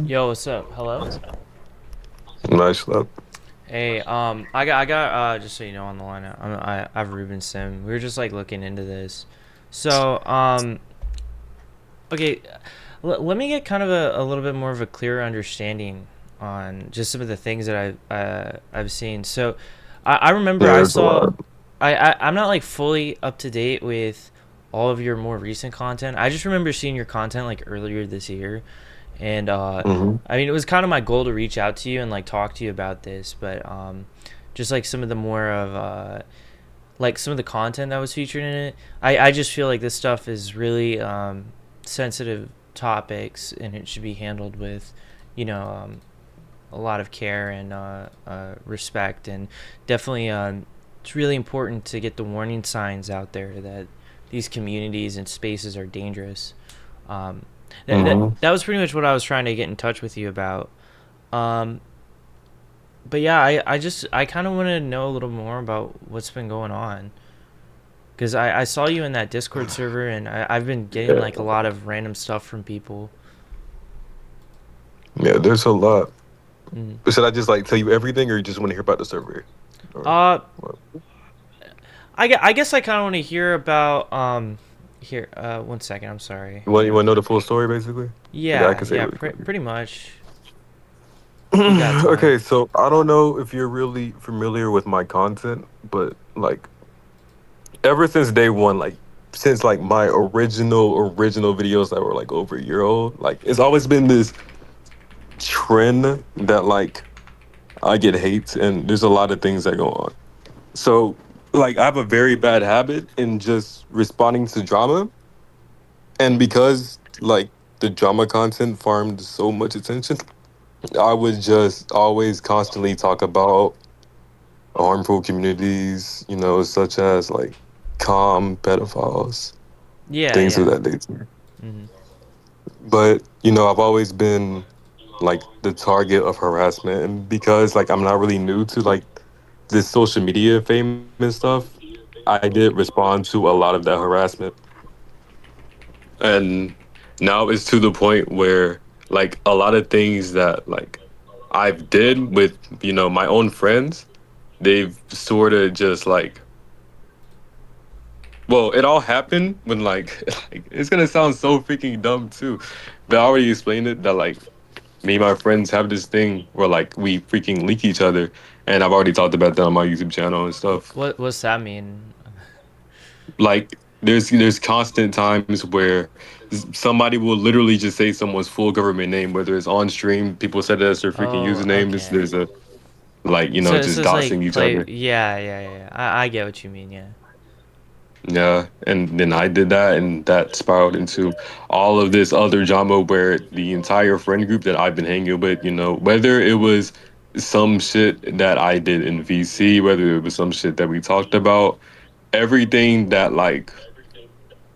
Yo, what's up? Hello. Nice Schlep. Hey, I got, just so you know, on the line, I have Ruben Sim. We were just like looking into this. So, okay, let me get kind of a little bit more of a clearer understanding on just some of the things that I've seen. So, I remember Yeah, I there's a saw, lot. I'm not like fully up to date with all of your more recent content. I just remember seeing your content like earlier this year, and hmm I mean, it was kind of my goal to reach out to you and like talk to you about this, but just like some of the more of like some of the content that was featured in it, I just feel like this stuff is really sensitive topics, and it should be handled with, you know, a lot of care and respect, and definitely it's really important to get the warning signs out there that these communities and spaces are dangerous. Um, hmm that was pretty much what I was trying to get in touch with you about. Um, but yeah, I kind of want to know a little more about what's been going on, because I saw you in that Discord server, and I've been getting Yeah, like a lot of random stuff from people. yeah, there's a lot. Mm. But should I just like tell you everything, or you just want to hear about the server? Or Uh, what? I guess I kind of want to hear about here. One second, I'm sorry. You want to know the full story, basically? Okay, I Yeah, can say yeah, really quick. pretty much. If you got time. Okay, so I don't know if you're really familiar with my content, but like ever since day one, like since like my original videos that were like over a year old, like it's always been this trend that like I get hate, and there's a lot of things that go on. So, like, I have a very bad habit in just responding to drama. And because, like, the drama content farmed so much attention, I would just always constantly talk about harmful communities, such as, like, pedophiles, Yeah, things of yeah. that nature. Hmm. But, I've always been, like, the target of harassment. And because, like, I'm not really new to, like, this social media fame and stuff, I did respond to a lot of that harassment. And now it's to the point where like a lot of things that like I've did with, my own friends, they've sort of just like well, it all happened when like, like it's gonna sound so freaking dumb too. But I already explained it that like me and my friends have this thing where like we freaking leak each other, and I've already talked about that on my YouTube channel and stuff. What's that mean? Like there's constant times where somebody will literally just say someone's full government name, whether it's on stream, people said that as their freaking Oh, username. okay. There's a like So just it's doxing like each play. other. Yeah, yeah, yeah, yeah. I get what you mean. Yeah. Yeah, and then I did that, and that spiraled into all of this other drama where the entire friend group that I've been hanging with, whether it was some shit that I did in VC, whether it was some shit that we talked about, everything that like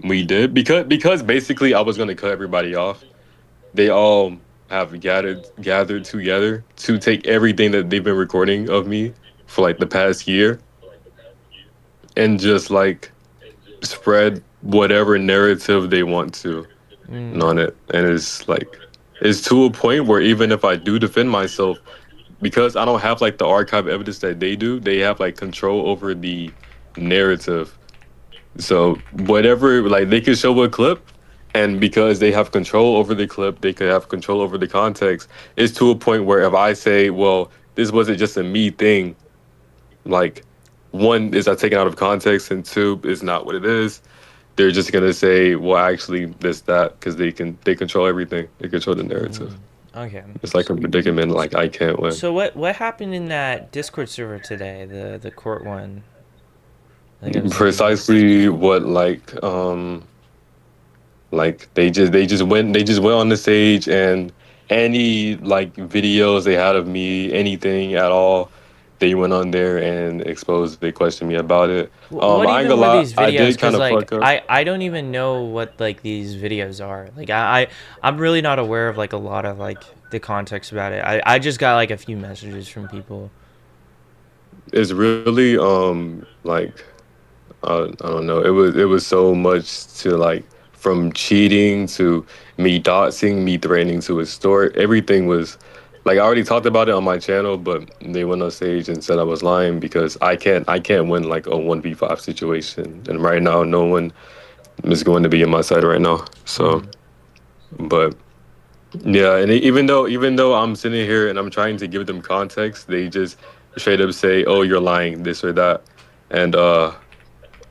we did, because basically I was gonna cut everybody off. They all have gathered together to take everything that they've been recording of me for like the past year and just like spread whatever narrative they want to Mm. on it. And it's to a point where even if I do defend myself, because I don't have like the archive evidence that they do, they have like control over the narrative. So whatever, like they could show a clip, and because they have control over the clip, they could have control over the context. It's to a point where if I say, "Well, this wasn't just a me thing," like one is I taken out of context, and two is not what it is. They're just gonna say, "Well, actually, this that," because they control everything. They control the narrative. Mm. Okay. It's like a predicament. Like I can't win. So what happened in that Discord server today? The court one. I think it was in. Precisely what like they just went on the stage, and any like videos they had of me, anything at all, they went on there and exposed. They questioned me about it. What I ain't even gonna were lie, these I videos? did kind Because of like fuck up. I don't even know what like these videos are. Like I'm really not aware of like a lot of like the context about it. I just got like a few messages from people. It's really like I don't know. It was so much to like from cheating to me doxing, me threatening to extort. Everything was like I already talked about it on my channel, but they went on stage and said I was lying because I can't win like a 1v5 situation. And right now no one is going to be in my side right now. So, Mm. but yeah, and even though I'm sitting here and I'm trying to give them context, they just straight up say, "Oh, you're lying," this or that, and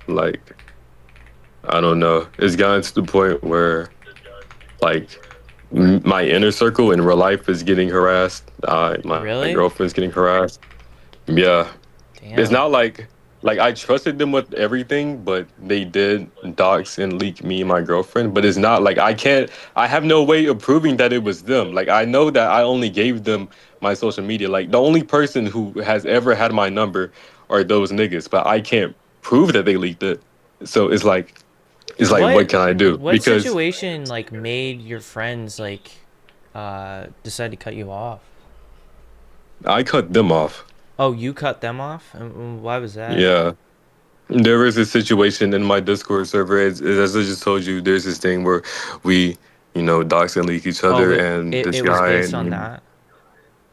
like I don't know. It's gotten to the point where like my inner circle in real life is getting harassed. My Really? girlfriend's getting harassed. Yeah, it's Damn. not like I trusted them with everything, but they did dox and leak me and my girlfriend. But it's not like I can't. I have no way of proving that it was them. Like I know that I only gave them my social media. Like the only person who has ever had my number are those niggas, but I can't prove that they leaked it. So it's like what What can I do? what Because situation like made your friends like decide to cut you off? I cut them off. Oh, you cut them off? And why was that? Yeah. There was a situation in my Discord server, as I just told you, there's this thing where we, dox and leak each Oh, other, it and it, this it was guy based on named, that.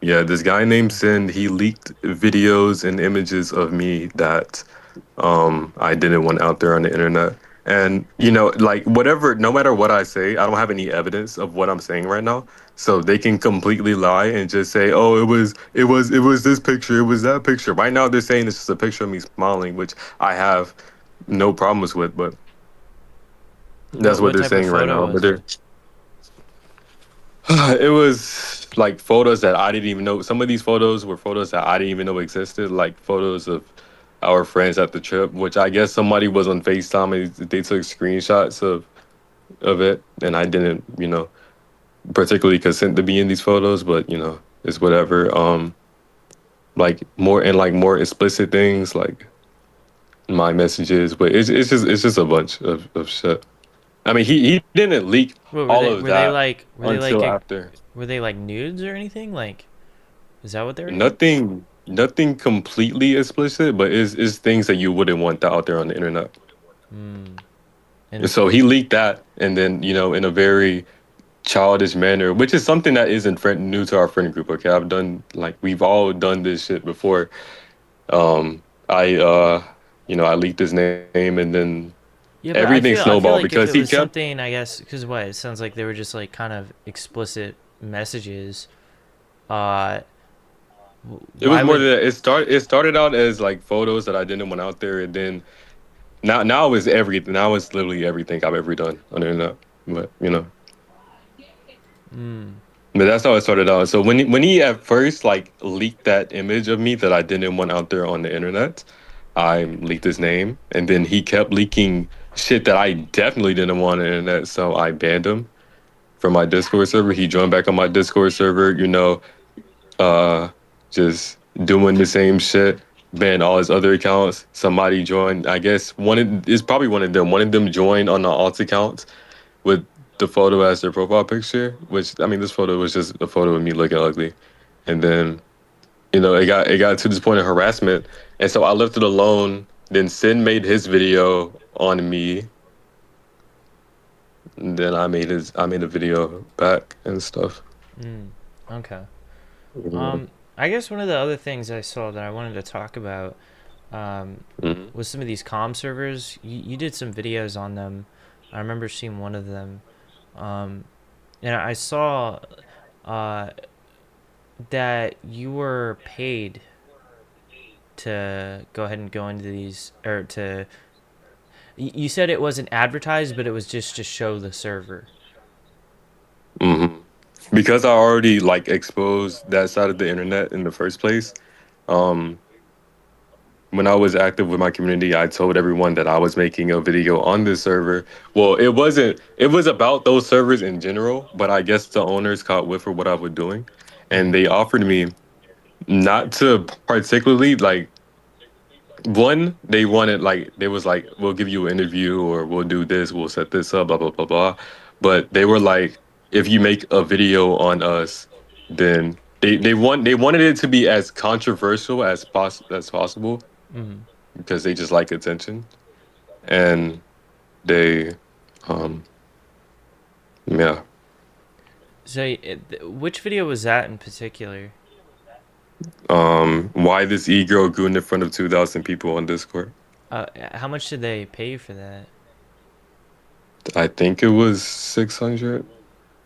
yeah, this guy named Okay. Sin, he leaked videos and images of me that I didn't want out there on the internet. And like whatever, no matter what I say, I don't have any evidence of what I'm saying right now. So they can completely lie and just say, "Oh, it was this picture, it was that picture." Right now, they're saying it's just a picture of me smiling, which I have no problems with. But that's What what what they're type of saying right photo now. But was it? they're it was like photos that I didn't even know. Some of these photos were photos that I didn't even know existed, like photos of our friends at the trip, which I guess somebody was on FaceTime and they took screenshots of it, and I didn't, particularly consent to be in these photos, but it's whatever. Like more explicit things like my messages, but it's just a bunch of shit. I mean, he didn't leak What were all they of were they that like were they like until eh, after. were they like nudes or anything? Like is that what they were doing? Nothing completely explicit, but is things that you wouldn't want out there on the internet. Hmm. And And so he leaked that, and then in a very childish manner, which is something that isn't new to our friend group. Okay, we've all done this shit before. I leaked his name, and then yeah, but everything I snowballed feel like because if he it was kept. something, I guess, because what it sounds like they were just like kind of explicit messages. Uh, It was why more would? than that. It started out as like photos that I didn't want out there, and then now it's everything. Now it's literally everything I've ever done on the internet. But Mm, but that's how it started out. So when he at first like leaked that image of me that I didn't want out there on the internet, I leaked his name, and then he kept leaking shit that I definitely didn't want on the internet. So I banned him from my Discord server. He joined back on my Discord server. Uh, just doing the same shit. Banned all his other accounts. Somebody joined. I guess it's probably one of them. One of them joined on the alt account with the photo as their profile picture, which I mean, this photo was just a photo of me looking ugly. And then, it got to this point of harassment. And so I left it alone. Then Sin made his video on me. And then I made a video back and stuff. mm, okay. Mhm. I guess one of the other things I saw that I wanted to talk about um, Mhm. was some of these comm servers. You did some videos on them. I remember seeing one of them, um, and I saw uh, that you were paid to go ahead and go into these, or to. You said it wasn't advertised, but it was just to show the server. Mhm. Because I already like exposed that side of the internet in the first place. Um, when I was active with my community, I told everyone that I was making a video on this server. Well, it wasn't, it was about those servers in general, but I guess the owners caught whiff of what I was doing. And Mm-hmm. they offered me not to particularly like one, they wanted like they was like, we'll give you an interview or we'll do this, we'll set this up, blah blah blah blah. But they were like, if you make a video on us, then they wanted it to be as controversial as possible Mm-hmm. because they just like attention. And they um Yeah. So, which video was that in particular? Why this e-girl gooned in front of 2,000 people on Discord? How much did they pay you for that? I think it was 600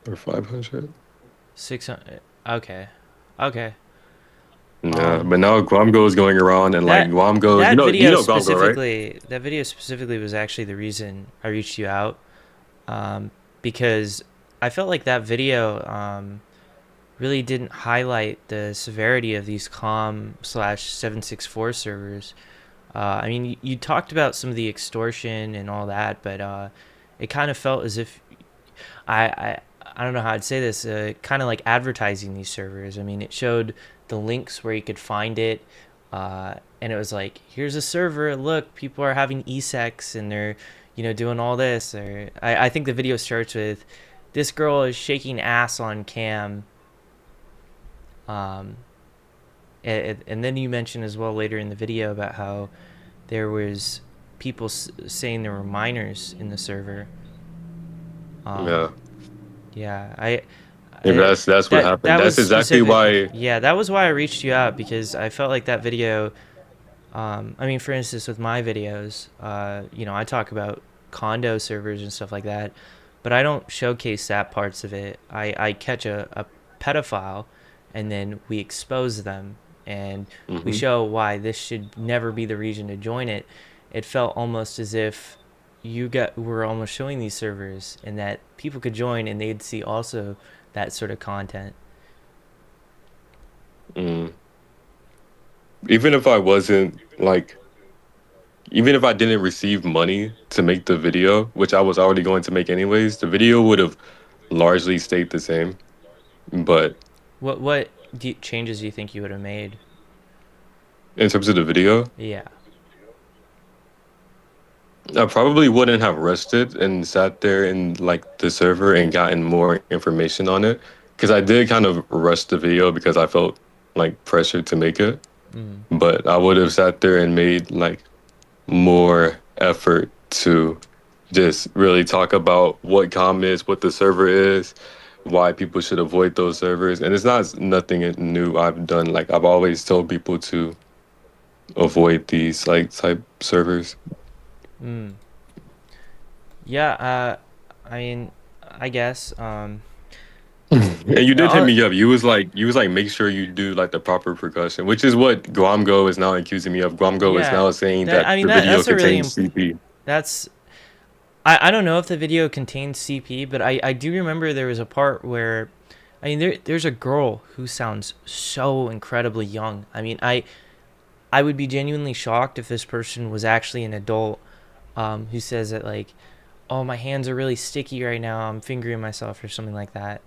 or 500. 600. Okay, okay. Yeah, Um, but now Guamgo is going around and like that Guamgo, that you video know Guamgo, right? specifically, that video specifically was actually the reason I reached you out. Because I felt like that video really didn't highlight the severity of these com/764 servers. I mean, you talked about some of the extortion and all that, but it kind of felt as if I, I I don't know how I'd say this. Kind of like advertising these servers. I mean, it showed the links where you could find it, and it was like, here's a server. Look, people are having e-sex and they're, doing all this. Or I think the video starts with, this girl is shaking ass on cam. Um, and then you mentioned as well later in the video about how there was people saying there were minors in the server. Um, Yeah. yeah, And I that's what happened. that That's was exactly specific. why. Yeah, that was why I reached you out because I felt like that video. I mean, for instance, with my videos, I talk about condo servers and stuff like that, but I don't showcase that parts of it. I catch a pedophile, and then we expose them, and we Mhm. show why this should never be the reason to join it. It felt almost as if were almost showing these servers, and that people could join and they'd see also that sort of content. Mm. Even if I wasn't like, even if I didn't receive money to make the video, which I was already going to make anyways, the video would have largely stayed the same. But What changes do you think you would have made? in terms of the video, Yeah. I probably wouldn't have rushed it and sat there in like the server and gotten more information on it. Because I did kind of rush the video because I felt like pressured to make it. Mm. But I would have sat there and made like more effort to just really talk about what COM is, what the server is, why people should avoid those servers. And it's not nothing new I've done. Like I've always told people to avoid these like type servers. Mm. Yeah. I mean, I guess. And you did hit Uh, me up. You was like make sure you do like the proper precaution, which is what Guamgo is now accusing me of. Guamgo is yeah. now saying That that I mean the video that's a really contains CP. that's I don't know if the video contains CP, but I do remember there was a part where, I mean, there's a girl who sounds so incredibly young. I mean, I would be genuinely shocked if this person was actually an adult, who says that, like, oh, my hands are really sticky right now, I'm fingering myself or something like that.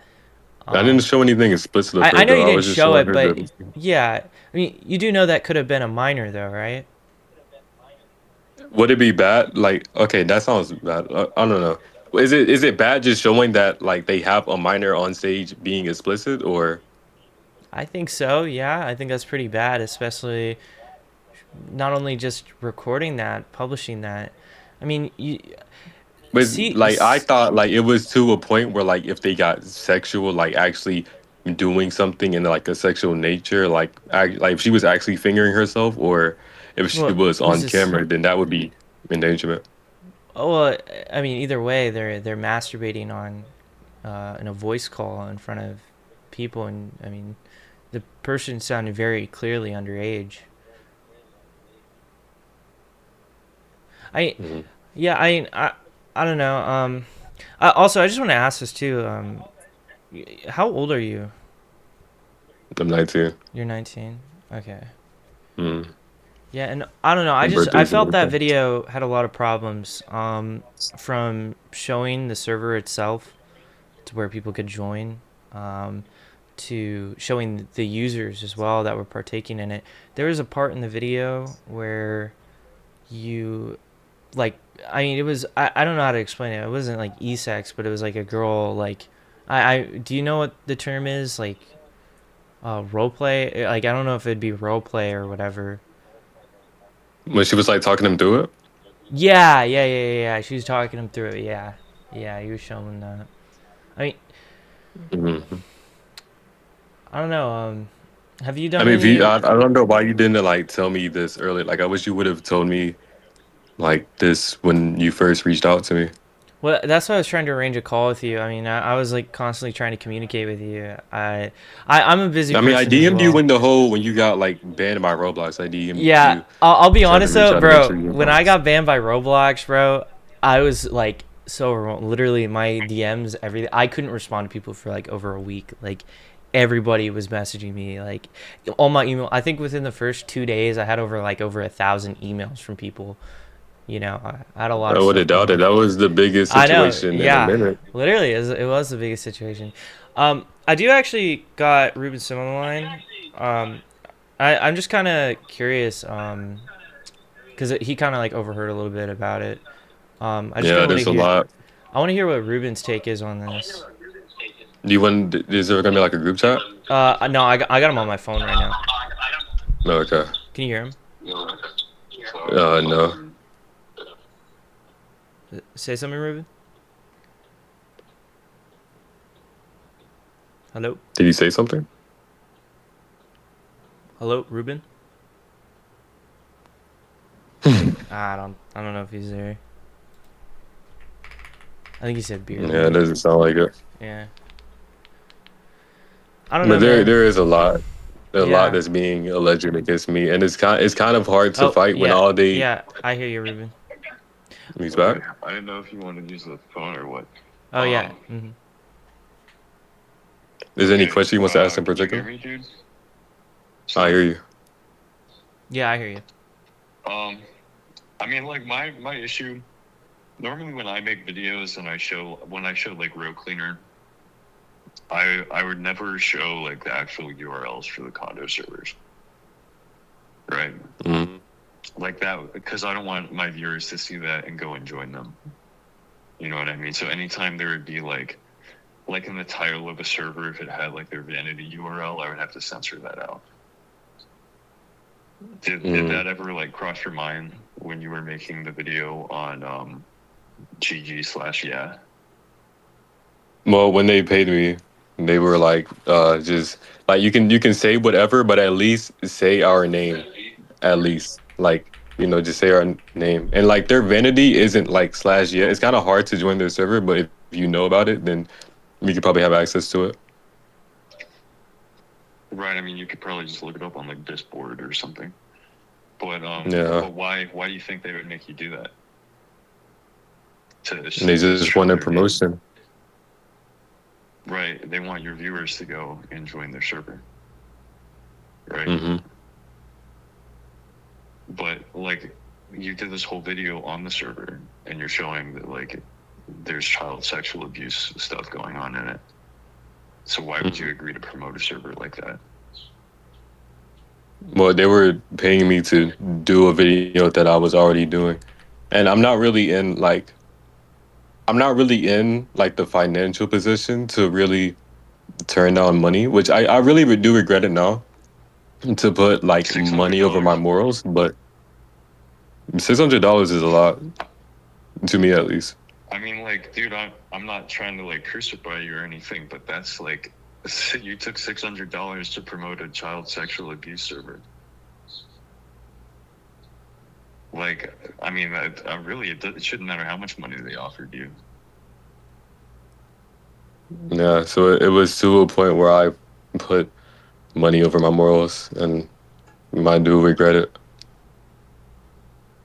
I didn't Um, show anything explicit of I her know though. you I didn't was just show showing it, her but the. yeah, I mean, you do know that could have been a minor though, right? Would it be bad? Like, okay, that sounds bad. I don't know. Is it bad just showing that like they have a minor on stage being explicit, or I think so. Yeah, I think that's pretty bad, especially not only just recording that, publishing that. I mean, you but see, like I thought like it was to a point where like if they got sexual, like actually doing something in like a sexual nature, like if she was actually fingering herself, or if she well, was was on this? camera, then that would be endangerment. Oh, well, I mean, either way, they're masturbating on in a voice call in front of people, and I mean, the person sounded very clearly underage. I Mhm. Yeah, I don't know. Also, I just want to ask this too. How old are you? I'm 19. You're 19. Okay. Mm. Yeah, and I don't know. My I birthday's in felt that April. video had a lot of problems. From showing the server itself to where people could join, um, to showing the users as well that were partaking in it. There was a part in the video where you, like, I mean, it was, I don't know how to explain it. It wasn't like e-sex, but it was like a girl, like, I do you know what the term is, like, role play? Like, I don't know if it'd be role play or whatever. When she was like talking him through it. Yeah, yeah, yeah, yeah, yeah. She was talking him through it. Yeah, yeah. He was showing that. I mean, Hmm. I don't know. Have you I done mean, if you, any? I don't know why you didn't like tell me this earlier. Like, I wish you would have told me like this when you first reached out to me. Well, that's why I was trying to arrange a call with you. I mean, I was like constantly trying to communicate with you. I'm a busy I mean, I person as DM'd you well. when you got like banned by Roblox. I DM'd Yeah, you, I'll be tried to honest reach though, out to make sure bro. you were When I honest. got banned by Roblox, bro, I was like so overwhelmed. Literally, my DMs, everything. I couldn't respond to people for like over a week. Like everybody was messaging me. Like all my email. I think within the first 2 days, I had over 1,000 emails from people. I had a lot I of would have stuff going doubted on. that was the biggest I know. situation in a Yeah, minute. literally, it was the biggest situation. I do actually got Ruben Sim on the line. I'm just kind of curious. Because he kind of like overheard a little bit about it. I just kind Yeah, of want to there's a hear. lot. I want to hear what Ruben's take is on this. Do you want? Is there gonna be like a group chat? No, I got him on my phone right now. No, okay. Can you hear him? No. Say something, Ruben. Hello, Did he say something? hello, Ruben. I don't know if he's there. I think he said beer Yeah, it league. doesn't sound like it. Yeah. I don't know, But there, man. there is a lot Yeah. that's being alleged against me, and it's kind of hard to Oh, fight when yeah. all they. Yeah. I hear you, Ruben. He's Okay. back. I didn't know if you wanted to use the phone or what. Oh, yeah. Um, Is there any okay. question you want to ask in Can you hear particular? me, dude? I Still? hear you. Yeah, I hear you. Um, I mean, like my issue. Normally, when I make videos and when I show like Row Cleaner, I would never show like the actual URLs for the condo servers, right? Mhm. Like that because I don't want my viewers to see that and go and join them. You know what I mean? So anytime there would be like in the title of a server, if it had like their vanity URL, I would have to censor that out. Did Mhm. that ever like cross your mind when you were making the video on GG/yeah? Well, when they paid me, they were like, just like you can say whatever, but at least say our name. At least, like, just say our name. And like their vanity isn't like slash yeah. It's kind of hard to join their server, but if you know about it, then you could probably have access to it. Right. I mean, you could probably just look it up on like Discord or something. Yeah, But why do you think they would make you do that? To and they to just show wanted their name. promotion. Right. They want your viewers to go and join their server. Right. Hmm. But like you did this whole video on the server and you're showing that like there's child sexual abuse stuff going on in it. So why would you agree to promote a server like that? Well, they were paying me to do a video that I was already doing, and I'm not really in like the financial position to really turn down money, which I really do regret it now to put like Six hundred money over my dollars. morals, but $600 is a lot to me at least. I mean, like, dude, I'm not trying to like crucify you or anything, but that's like you took $600 to promote a child sexual abuse server. Like, I mean, I really it shouldn't matter how much money they offered you. Yeah, so it was to a point where I put money over my morals, and I do regret it.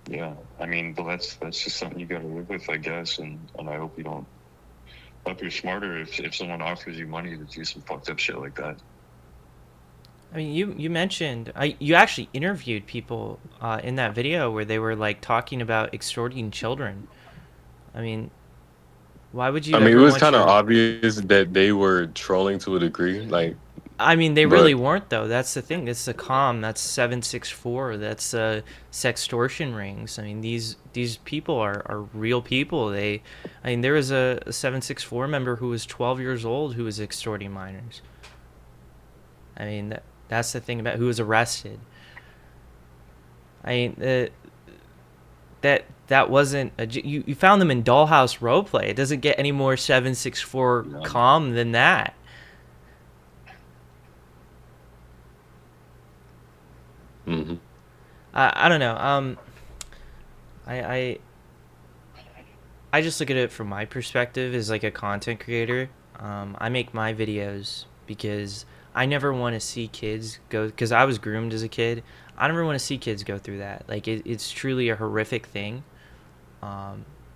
Yeah, I mean, but that's just something you got to live with, I guess, and I hope you don't. Hope you're smarter if someone offers you money to do some fucked up shit like that. I mean, you mentioned you actually interviewed people in that video where they were like talking about extorting children. I mean, why would I you mean, it ever was want kind of your? obvious that they were trolling to a degree, like, I mean, they really but weren't though. That's the thing. This is a com. That's 764. That's sextortion rings. I mean, these people are real people. I mean, there was a 764 member who was 12 years old who was extorting minors. I mean, that's the thing about who was arrested. I mean, that wasn't you found them in Dollhouse Roleplay. It doesn't get any more 764 You know, calm than that. Hmm. I don't know. I, I I just look at it from my perspective as like a content creator. I make my videos because I never want to see kids go, because I was groomed as a kid. I never want to see kids go through that. Like it's truly a horrific thing.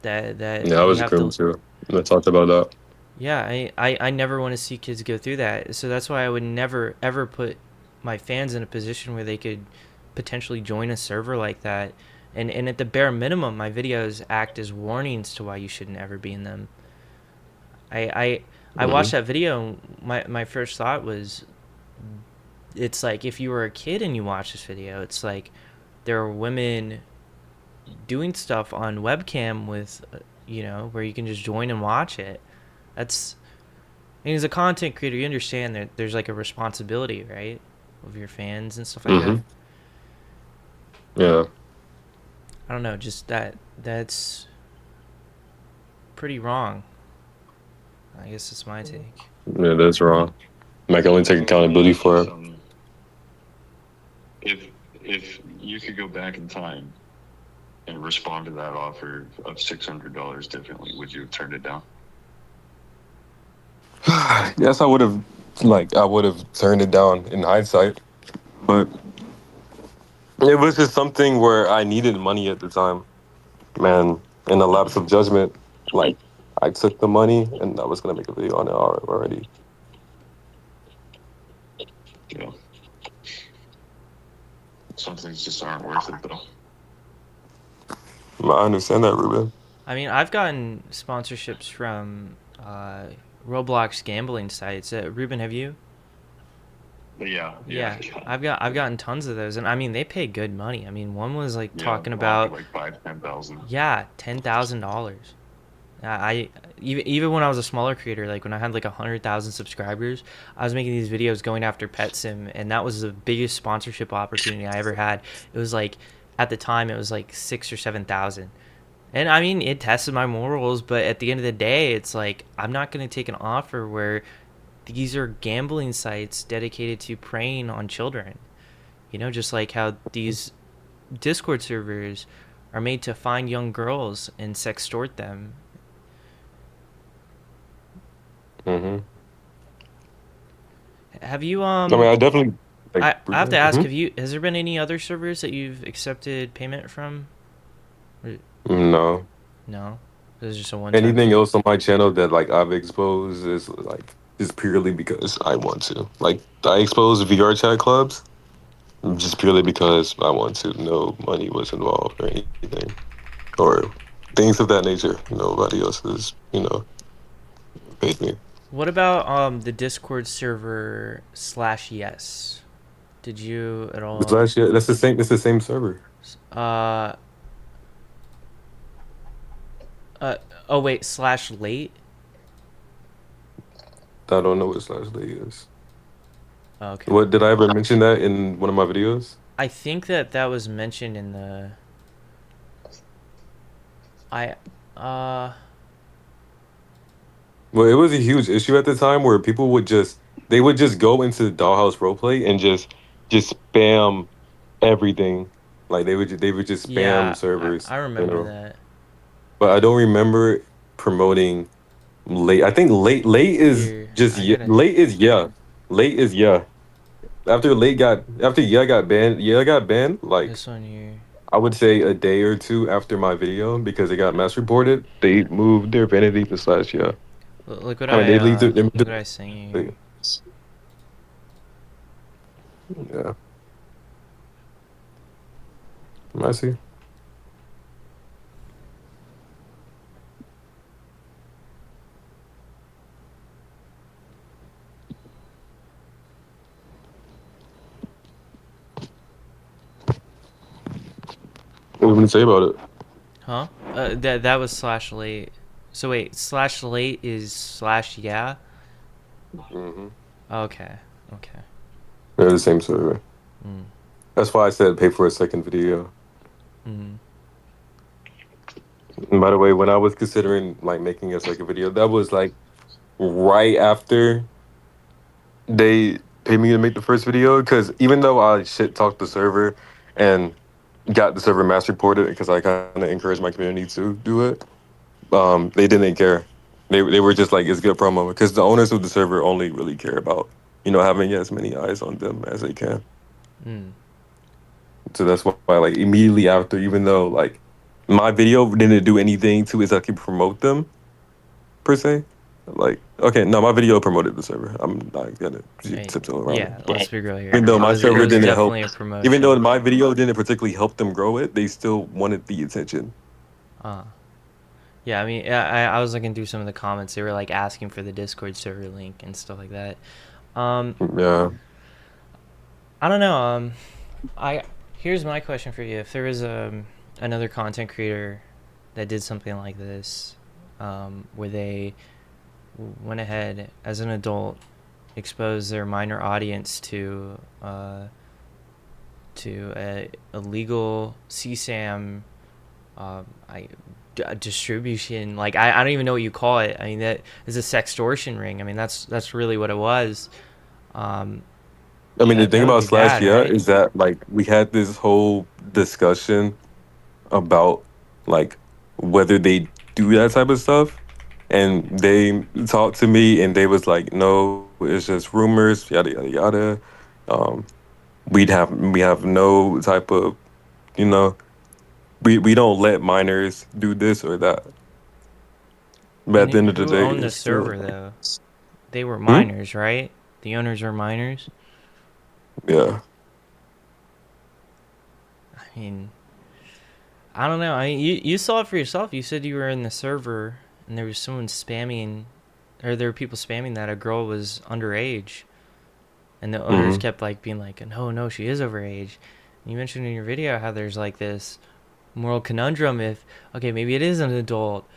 That Yeah, I you was have groomed to. too. I talked about that. Yeah, I never want to see kids go through that. So that's why I would never ever put my fans in a position where they could potentially join a server like that. And at the bare minimum, my videos act as warnings to why you shouldn't ever be in them. I I, I Hmm. watched that video. And my first thought was, it's like if you were a kid and you watch this video, it's like there are women doing stuff on webcam with, where you can just join and watch it. That's I mean, as a content creator, you understand that there's like a responsibility, right, of your fans and stuff like that. Hmm. Yeah, I don't know, just that's pretty wrong. I guess that's my take. yeah, that's wrong. I can only take well, let me accountability ask you for it. something. If you could go back in time and respond to that offer of $600 differently, would you have turned it down? Yes, I would have turned it down in hindsight, but it was just something where I needed money at the time. Man, in a lapse of judgment, like I took the money and I was gonna make a video on it already. You know, some things just aren't worth it, though. I understand that, Ruben. I mean, I've gotten sponsorships from Roblox gambling sites. Ruben, have you? But yeah, Yeah, I've gotten tons of those, and I mean they pay good money. I mean, one was like yeah. talking Offer about, like 5, 10,000. yeah, $10,000. I even when I was a smaller creator, like when I had like 100,000 subscribers, I was making these videos going after Pet Sim, and that was the biggest sponsorship opportunity I ever had. It was like at the time it was like 6 or 7 thousand, and I mean it tested my morals. But at the end of the day, it's like I'm not gonna take an offer where these are gambling sites dedicated to preying on children. Just like how these Discord servers are made to find young girls and sextort them. Hmm. Have you I mean, I definitely like I have to Ruben. ask, Hmm. has there been any other servers that you've accepted payment from? Or, No, no. This is just a one time anything thing. else on my channel that like I've exposed is like just purely because I want to. Like I expose VR chat clubs just purely because I want to. No money was involved or anything or things of that nature. Nobody else has paid me. What about the Discord server slash yes? Did you at But all last year, that's the same. It's the same server. uh uh oh wait, slash late? I don't know what slash lay is. Okay. What did I ever mention that in one of my videos? I think that was mentioned in the I uh Well, it was a huge issue at the time where people would just go into the Dollhouse roleplay and just spam everything. Like they would just spam yeah, servers, I remember that. But I don't remember promoting late. I think late is Here, just I gotta late is yeah. Late is yeah. After yeah got banned, yeah got banned like this one here. I would say a day or two after my video because it got mass reported. They moved their vanity to slash yeah. Look what I mean, they moved look what I sent you here. it. Yeah, I see. What would you say about it? Huh? That was slash late. So wait, slash late is slash yeah. Hmm. Okay. Okay. They're the same server. Mm. That's why I said pay for a second video. Mm. And by the way, when I was considering like making a second video, that was like right after they paid me to make the first video. Because even though I shit talked the server and got the server mass reported, because I kind of encouraged my community to do it, they didn't care. They were just like, it's good promo, because the owners of the server only really care about, having as many eyes on them as they can. Mm. So that's why, like, immediately after, even though like my video didn't do anything to exactly promote them per se, like, okay, no, my video promoted the server. I'm not gonna tiptoe around Yeah, it, let's but be real here. even though It my was it server was didn't help, definitely a even though promotion. my video didn't particularly help them grow it, they still wanted the attention. Uh, yeah, I mean, I was looking through some of the comments. They were like asking for the Discord server link and stuff like that. Um, Yeah. I don't know. I Here's my question for you: if there was another content creator that did something like this, where they went ahead as an adult, exposed their minor audience to a illegal CSAM, I distribution, like I don't even know what you call it. I mean, that is a sextortion ring. I mean, that's really what it was. um I mean, the thing that would about be Slash, bad, yeah, right? is that like we had this whole discussion about like whether they do that type of stuff, and they talked to me and they was like, no, it's just rumors, yada yada yada. Um, we have no type of, you know, we don't let minors do this or that. But And at the end of the who day, owned the it's still, server though? They were hmm? minors, right? The owners were minors. Yeah. I mean, I don't know. I mean, you saw it for yourself. You said you were in the server and there was someone spamming, or there were people spamming that a girl was underage, and the owners Hmm. kept like being like, no, no, she is overage. And you mentioned in your video how there's like this moral conundrum, if okay, maybe it is an adult,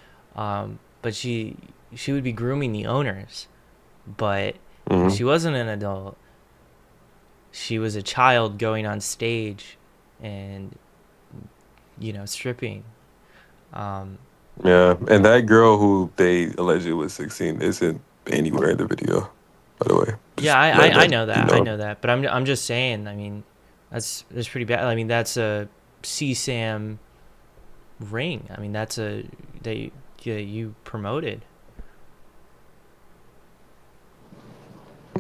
but she would be grooming the owners, but if Hmm. she wasn't an adult, she was a child going on stage and stripping. um Yeah, and that girl who they alleged was 16 isn't anywhere in the video, by the way. yeah, Just let I that know be that, known. but I'm just saying, I mean, that's pretty bad. I mean, that's a CSAM ring. I mean, that's a they yeah, you promoted.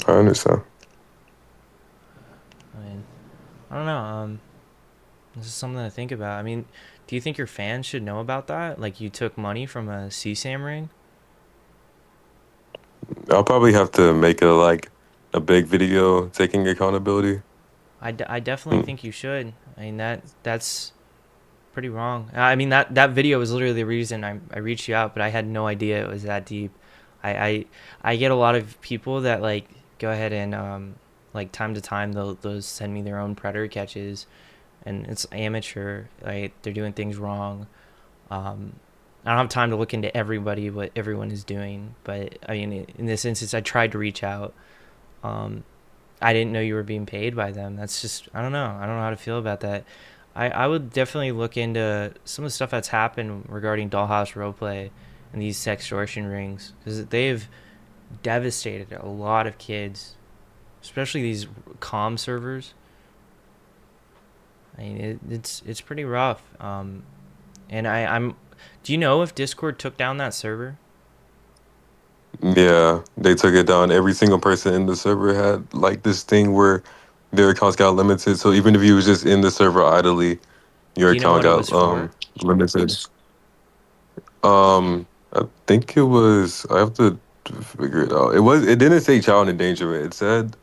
I understand. I mean, I don't know. This is something to think about. I mean, do you think your fans should know about that? Like, you took money from a CSAM ring? I'll probably have to make a big video taking accountability. I definitely Mm. think you should. I mean, that's pretty wrong. I mean, that video was literally the reason I reached you out, but I had no idea it was that deep. I I, I get a lot of people that like go ahead and like time to time they'll send me their own predator catches, and it's amateur. Right? They're doing things wrong. Um, I don't have time to look into everybody what everyone is doing, but I mean, in this instance, I tried to reach out. Um, I didn't know you were being paid by them. That's just, I don't know. I don't know how to feel about that. I would definitely look into some of the stuff that's happened regarding Dollhouse Roleplay and these sextortion rings, because they've devastated a lot of kids, especially these comm servers. I mean, it's pretty rough. And I'm. Do you know if Discord took down that server? Yeah, they took it down. Every single person in the server had like this thing where their accounts got limited. So even if you was just in the server idly, your Do you know account what it got was for? limited. I think it was. I have to figure it out. It didn't say child endangerment. It said,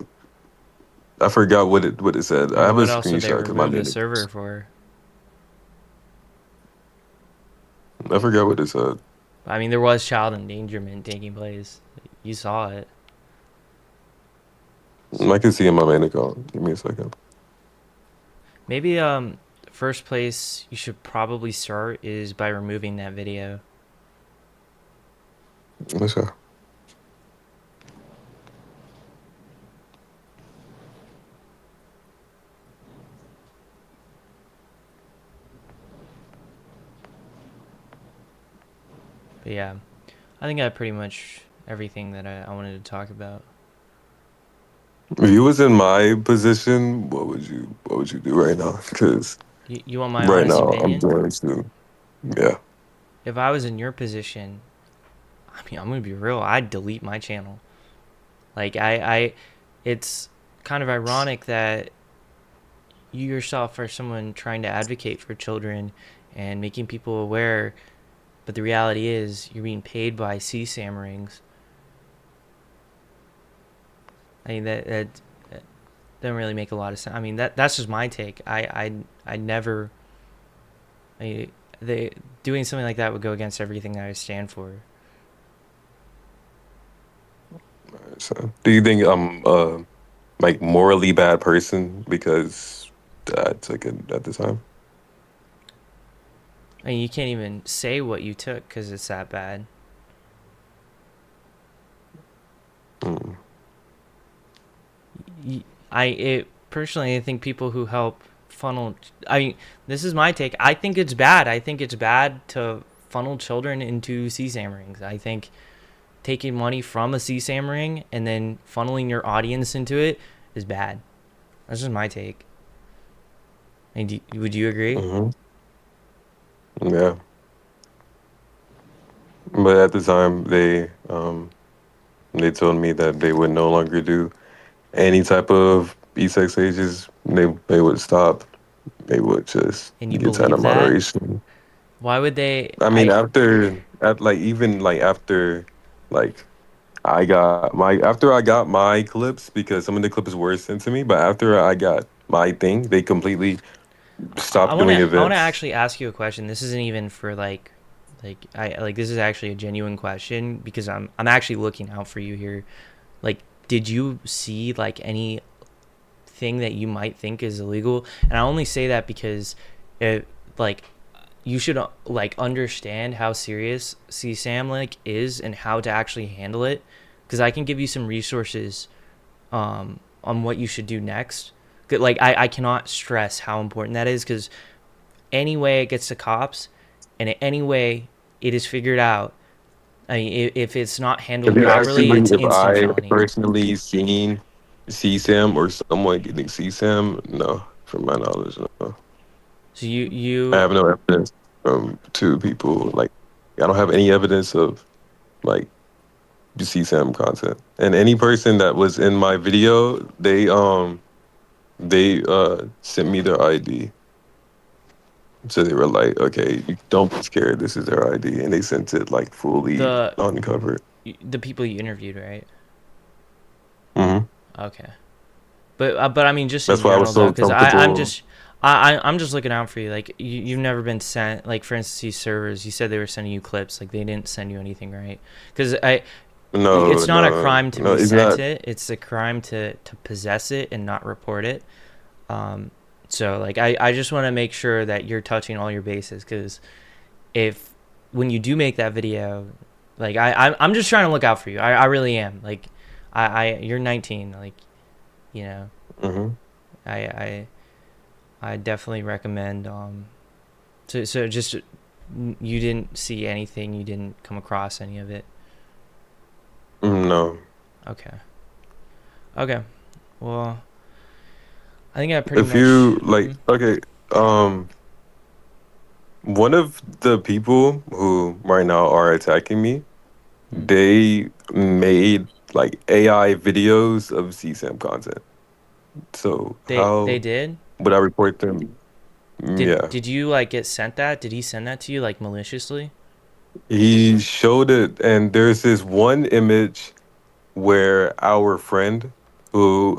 I forgot what it said. I I mean, have a what else would they screenshot because my remove the man. server for? I forgot what it said. I mean, there was child endangerment taking place. You saw it. I can see in my main account. Give me a second. Maybe first place you should probably start is by removing that video. Let's see. But yeah, I think I pretty much everything that I wanted to talk about. If you was in my position, what would you do right now? Because You want my right honest now I'm opinion? doing too. Yeah. If I was in your position, I mean, I'm gonna be real. I'd delete my channel. Like it's kind of ironic that you yourself are someone trying to advocate for children and making people aware, but the reality is you're being paid by CSAM rings. I mean that doesn't really make a lot of sense. I mean that's just my take. I never I, they doing something like that would go against everything that I stand for. So, do you think I'm like morally bad person because I took it at the time? I mean you can't even say what you took because it's that bad. Mm. I it personally I think people who help funnel. I mean this is my take. I think it's bad. I think it's bad to funnel children into CSAM rings. I think taking money from a CSAM ring and then funneling your audience into it is bad. That's just my take. And would you agree? Hmm. Yeah, but at the time they told me that they would no longer do any type of e-sex ages. They would stop. They would just And you get out of believe that? moderation. Why would they? I mean, I at like even like after like after I got my clips because some of the clips were sent to me, but after I got my thing, they completely I stopped want doing to I want to events. actually ask you a question. This isn't even for like I like this is actually a genuine question because I'm actually looking out for you here. Like did you see like anything that you might think is illegal? And I only say that because it like you should like understand how serious CSAM like is and how to actually handle it because I can give you some resources on what you should do next. Like I cannot stress how important that is because any way it gets to cops and any way it is figured out, I mean, if it's not Have handled you asked properly, me it's if instant I felony. personally seen CSAM or someone getting CSAM? No, from my knowledge, no. So I you have no evidence from two people. Like, I don't have any evidence of like CSAM content. And any person that was in my video, they sent me their ID. So they were like, okay, don't be scared. This is their ID, and they sent it like fully the uncovered. the people you interviewed, right? Hmm. Okay. But I mean, just in That's why I general was though, so because I'm comfortable. just I'm just looking out for you. Like you've never been sent. Like for instance, these servers. You said they were sending you clips. Like they didn't send you anything, right? Because No, it's not a no, crime to no. be It's sent not. it. It's a crime to possess it and not report it. Um, so like I just want to make sure that you're touching all your bases because if when you do make that video, like I'm just trying to look out for you. I really am. Like I you're 19. Like you know Hmm. I I I definitely recommend. So just you didn't see anything. You didn't come across any of it. No. Okay. Okay. Well, I think I pretty If much. you like, okay, um, one of the people who right now are attacking me, they made like AI videos of CSAM content. So They how did. would I report them? Yeah. Did you like get sent that? Did he send that to you like maliciously? He showed it, and there's this one image where our friend who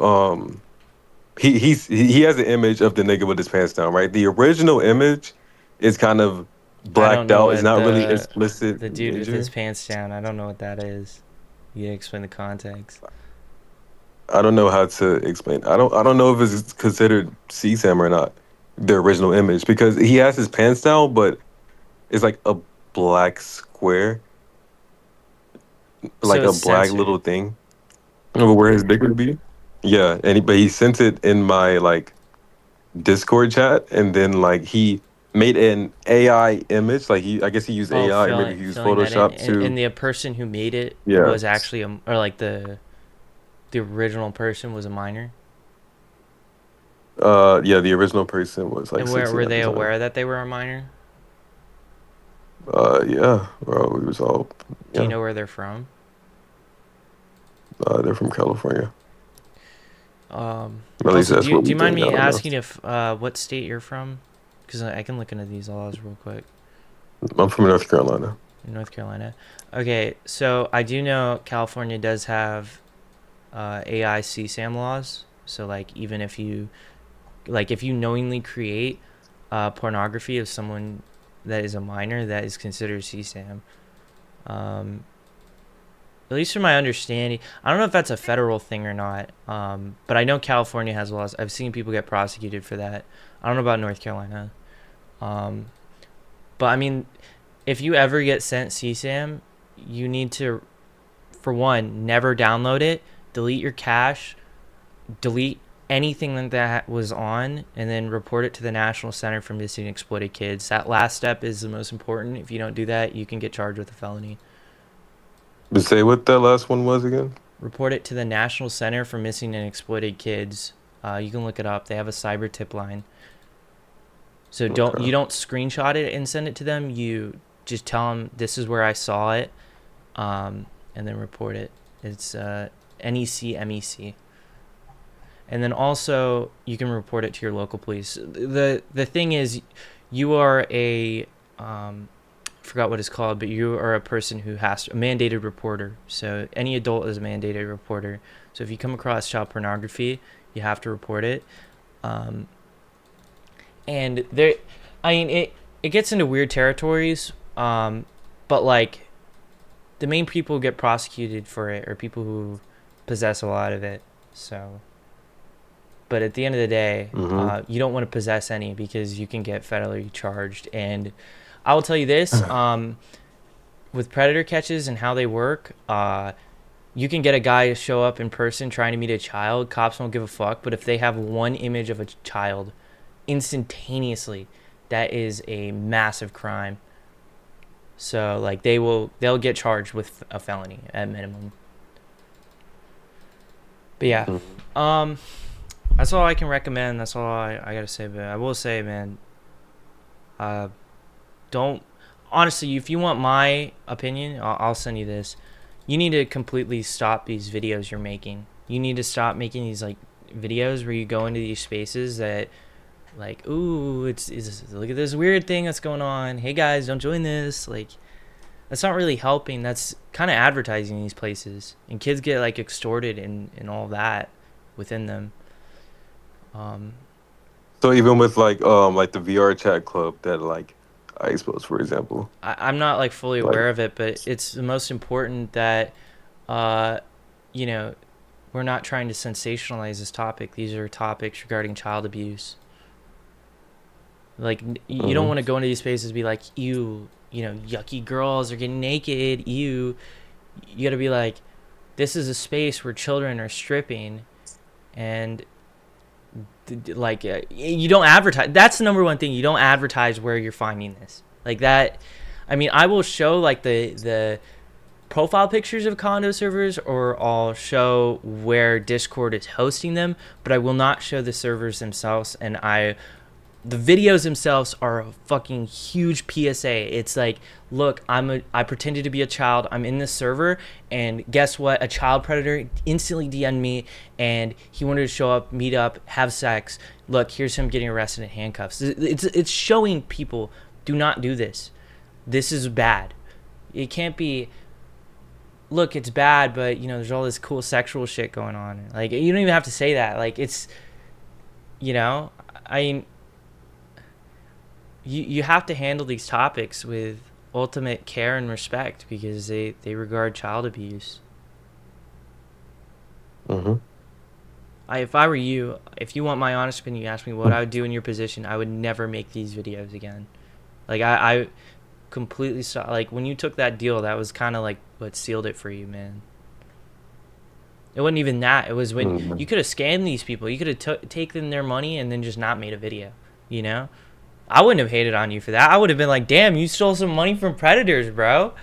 he has an image of the nigga with his pants down, right? The original image is kind of I don't blacked know out. It's what not really explicit the in dude with his nature. pants down. I don't know what that is. You explain the context. I don't know how to explain. I don't know if it's considered CSAM or not. The original image because he has his pants down, but it's like a black square, So like a it's black censored. little thing over where his dick would be. But he sent it in my like Discord chat, and then like he made an AI image. Like I guess he used Oh, AI, or maybe he used filling that in, Photoshop to. and the person who made it Yeah. was actually or like the original person was a minor. Yeah, the original person was like And where 16 were at they the time. aware that they were a minor? Yeah, well, we was all, Do you yeah, know where they're from? they're from California. At least Also, that's what do we you mind think. I me don't know. asking if what state you're from? Because I can look into these laws real quick. I'm from North Carolina. In North Carolina. Okay, so I do know California does have AI CSAM laws. So like even if you if you knowingly create pornography of someone that is a minor, that is considered CSAM. Um, at least from my understanding, I don't know if that's a federal thing or not. But I know California has laws. I've seen people get prosecuted for that. I don't know about North Carolina. Um, but I mean, if you ever get sent CSAM, you need to, for one, never download it, delete your cache, delete anything that was on, and then report it to the National Center for Missing and Exploited Kids. That last step is the most important. If you don't do that, you can get charged with a felony. But say what that last one was again. Report it to the National Center for Missing and Exploited Kids. You can look it up. They have a cyber tip line. So Okay. don't screenshot it and send it to them. You just tell them this is where I saw it, and then report it. It's NEC. And then also you can report it to your local police. The thing is, you are a forgot what it's called, but you are a person who has to, a mandated reporter. So any adult is a mandated reporter. So if you come across child pornography, you have to report it. Um, and there, I mean, it gets into weird territories. But like the main people who get prosecuted for it are people who possess a lot of it. So, but at the end of the day, Mm-hmm. you don't want to possess any because you can get federally charged. And I will tell you this: with predator catches and how they work, you can get a guy to show up in person trying to meet a child. Cops won't give a fuck. But if they have one image of a child, instantaneously, that is a massive crime. So like they'll get charged with a felony at minimum. But yeah, Mm-hmm. um, that's all I can recommend. That's all I gotta say. But I will say, man, uh, don't honestly. If you want my opinion, I'll send you this. You need to completely stop these videos you're making. You need to stop making these like videos where you go into these spaces that like, ooh, it's look at this weird thing that's going on. Hey guys, don't join this. Like, that's not really helping. That's kind of advertising these places, and kids get like extorted and all that within them. Um, So even with like the VR chat club that like I exposed, for example, I'm not like fully like. aware of it, but it's the most important that, uh, you know, we're not trying to sensationalize this topic. These are topics regarding child abuse. Like you don't Mm-hmm. want to go into these spaces and be like, ew, yucky girls are getting naked. Ew. You got to be like, this is a space where children are stripping, and like you don't advertise. That's the number one thing. You don't advertise where you're finding this. Like that. I mean, I will show like the profile pictures of condo servers, or I'll show where Discord is hosting them, but I will not show the servers themselves. And the videos themselves are a fucking huge PSA. It's like, look, I pretended to be a child. I'm in this server, and guess what? A child predator instantly DM'd me, and he wanted to show up, meet up, have sex. Look, here's him getting arrested in handcuffs. It's showing people, do not do this. This is bad. It can't be. Look, it's bad, but there's all this cool sexual shit going on. Like, you don't even have to say that. Like, it's, you know, I mean, you have to handle these topics with ultimate care and respect because they regard child abuse. Mm-hmm. If I were you, if you want my honest opinion, you ask me what I would do in your position, I would never make these videos again. Like, I completely stopped. Like, when you took that deal, that was kind of like what sealed it for you, man. It wasn't even that. It was when Mm-hmm. you could have scammed these people. You could have taken their money and then just not made a video, you know? I wouldn't have hated on you for that. I would have been like, damn, you stole some money from predators, bro.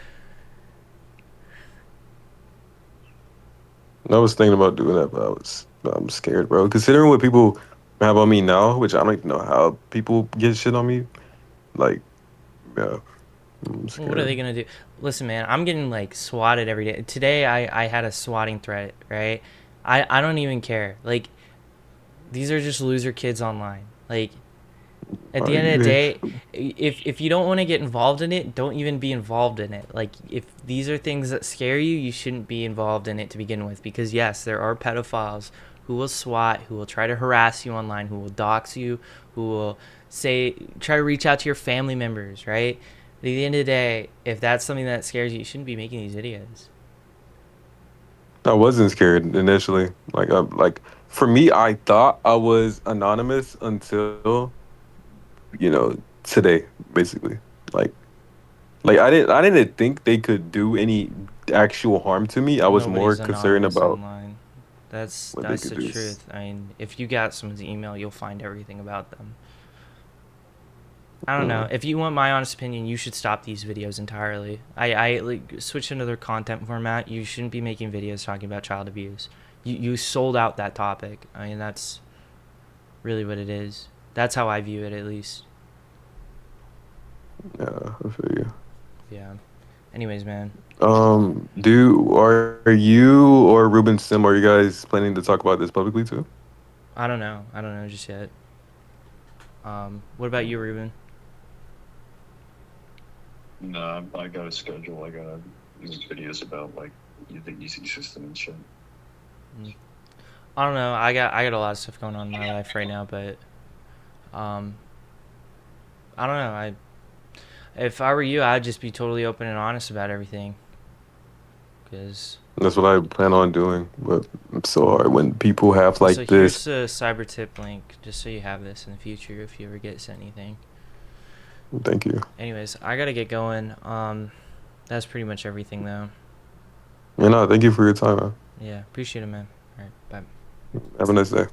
I was thinking about doing that, but I'm scared, bro. Considering what people have on me now, which I don't even know how people get shit on me. Like, yeah, I'm Well, what are they scared. gonna do? Listen, man, I'm getting like swatted every day. Today, I had a swatting threat, right? I don't even care. Like, these are just loser kids online. Like, at the end of the Like, day, if you don't want to get involved in it, don't even be involved in it. Like, if these are things that scare you, you shouldn't be involved in it to begin with. Because yes, there are pedophiles who will swat, who will try to harass you online, who will dox you, who will try to reach out to your family members, right? At the end of the day, if that's something that scares you, you shouldn't be making these videos. I wasn't scared initially. Like for me, I thought I was anonymous until today, basically. Like, I didn't think they could do any actual harm to me. I was more Nobody's concerned anonymous about online. That's what they that's could the do. truth. I mean, if you got someone's email, you'll find everything about them. I don't know. Mm. If you want my honest opinion, you should stop these videos entirely. I like switch to another content format. You shouldn't be making videos talking about child abuse. You sold out that topic. I mean, that's really what it is. That's how I view it, at least. Yeah, I feel you. Yeah. Anyways, man. Are you or Ruben Sim, are you guys planning to talk about this publicly too? I don't know. I don't know just yet. What about you, Ruben? No, I got a schedule. I got these videos about like the easy system and shit. Mm. I don't know. I got a lot of stuff going on in my life right now, but um, I don't know. If I were you, I'd just be totally open and honest about everything. Cause That's what I plan on doing, but I'm so hard when people have also like this. here's the cyber tip link, just so you have this in the future if you ever get sent anything. Thank you. Anyways, I gotta get going. That's pretty much everything though. Yeah, no, thank you for your time, man. Yeah, appreciate it, man. All right, bye. Have a nice day.